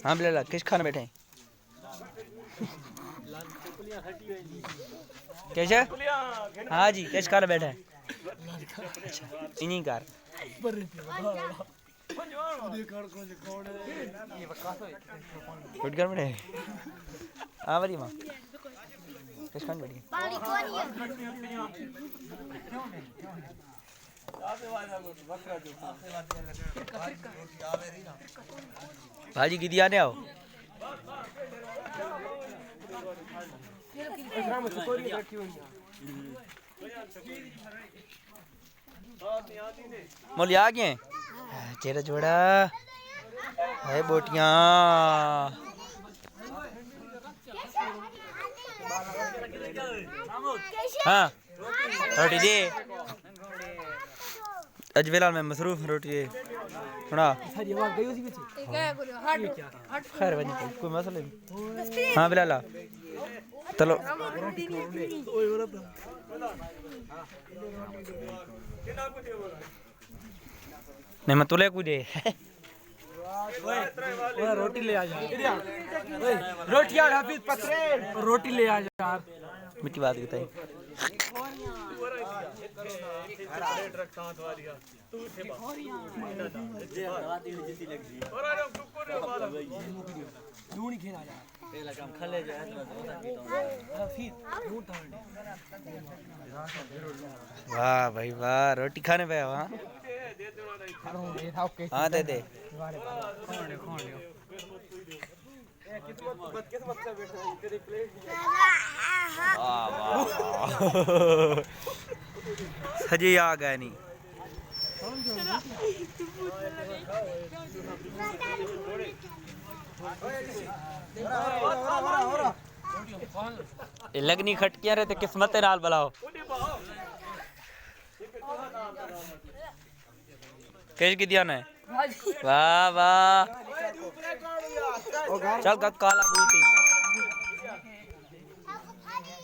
हाँ बिल्ला किस खाने बैठे हैं कैसे हाँ जी किस खाने बैठे हैं इन्हीं कार उठ कर बैठे हाँ बड़ी माँ किस खाने बैठी भाजी की दिया ने आओ मोली आ गए तेरा जोड़ा है बोटियां हाँ रोटी दे अज फिलहाल मैं मसरूफ रोटी दे सुना खैर बनी कोई मसला नहीं हाँ बिल्ला चलो नहीं मैं तुले कुछ दे रोटी ले आ जा रोटी यार हाफिज पत्रे रोटी ले आ यार मिट्टी बात बताई वाह भाई वाह रोटी खाने पे वहाँ हाँ दे दे सजी आ गए नहीं लगनी खटकियां रहते किस्मत नाल बुलाओ कैसे की दिया ना वाह वाह चल काला बूटी